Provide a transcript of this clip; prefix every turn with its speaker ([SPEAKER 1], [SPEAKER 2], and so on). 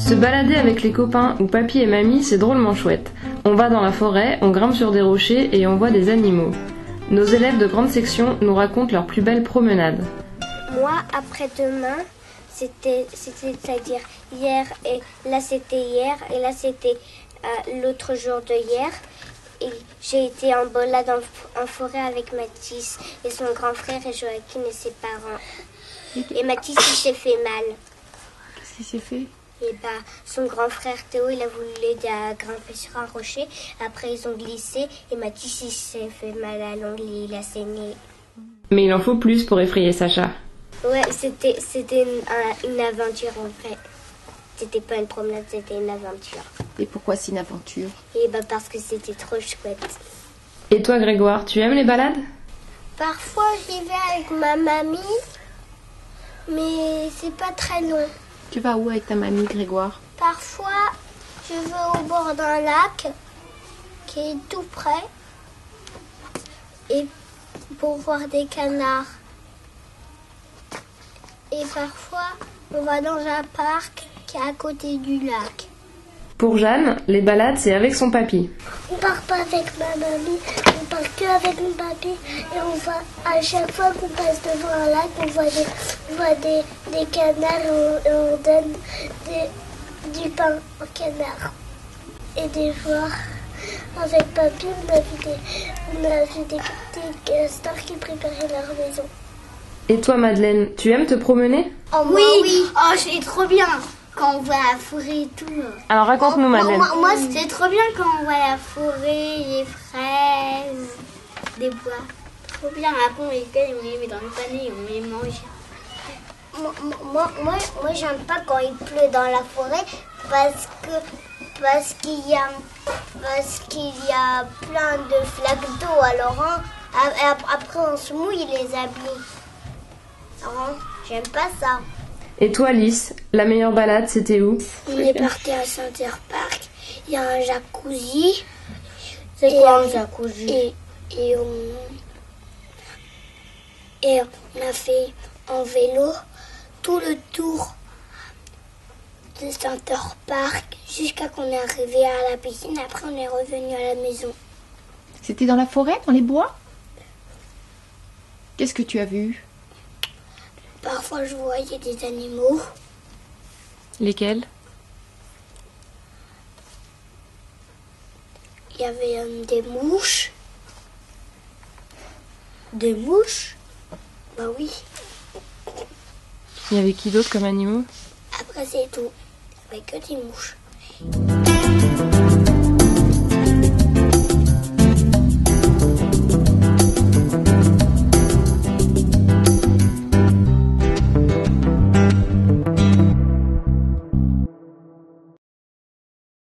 [SPEAKER 1] Se balader avec les copains ou papy et mamie, c'est drôlement chouette. On va dans la forêt, on grimpe sur des rochers et on voit des animaux. Nos élèves de grande section nous racontent leurs plus belles promenades.
[SPEAKER 2] Moi, après-demain, c'est-à-dire hier, et là c'était hier, et là c'était l'autre jour de hier. Et j'ai été en balade en forêt avec Mathis et son grand frère et Joachim et ses parents. Et Mathis, il s'est fait mal.
[SPEAKER 1] Qu'est-ce qui s'est fait ?
[SPEAKER 2] Et son grand frère Théo, il a voulu l'aider à grimper sur un rocher. Après, ils ont glissé et Mathis, il s'est fait mal à l'ongle et il a saigné.
[SPEAKER 1] Mais il en faut plus pour effrayer Sacha.
[SPEAKER 2] Ouais, c'était une aventure en fait. C'était pas une promenade, c'était une aventure.
[SPEAKER 3] Et pourquoi c'est une aventure ?
[SPEAKER 2] Et parce que c'était trop chouette.
[SPEAKER 1] Et toi Grégoire, tu aimes les balades ?
[SPEAKER 2] Parfois j'y vais avec ma mamie, mais c'est pas très long.
[SPEAKER 3] Tu vas où avec ta mamie Grégoire ?
[SPEAKER 2] Parfois je vais au bord d'un lac qui est tout près et pour voir des canards. Et parfois on va dans un parc qui est à côté du lac.
[SPEAKER 1] Pour Jeanne, les balades, c'est avec son papy.
[SPEAKER 2] On part pas avec ma mamie, on part que avec mon papy. Et on va, à chaque fois qu'on passe devant un lac, on voit des canards et on donne du pain aux canards. Et des fois, avec papy, on a vu des castors qui préparaient leur maison.
[SPEAKER 1] Et toi Madeleine, tu aimes te promener ?
[SPEAKER 2] Oh, oui. Oh, c'est trop bien. Quand on voit la forêt et tout.
[SPEAKER 1] Alors raconte-nous Madeleine.
[SPEAKER 2] Moi c'était trop bien quand on voit la forêt, les fraises, des bois. Trop bien. Après on les cueille, on les met dans le panier, on les mange. Moi j'aime pas quand il pleut dans la forêt parce qu'il y a plein de flaques d'eau. Alors après on se mouille les habits. Alors, j'aime pas ça.
[SPEAKER 1] Et toi Lys, la meilleure balade c'était où ?
[SPEAKER 2] On est parti à Center Park. Il y a un jacuzzi.
[SPEAKER 3] C'est quoi un jacuzzi ?
[SPEAKER 2] Et on a fait en vélo tout le tour de Center Park jusqu'à qu'on est arrivé à la piscine. Après, on est revenu à la maison.
[SPEAKER 3] C'était dans la forêt, dans les bois ? Qu'est-ce que tu as vu ?
[SPEAKER 2] Parfois, je voyais des animaux.
[SPEAKER 1] Lesquels ?
[SPEAKER 2] Il y avait des mouches. Des mouches ? Bah oui.
[SPEAKER 1] Il y avait qui d'autre comme animaux ?
[SPEAKER 2] Après, c'est tout. Il n'y avait que des mouches.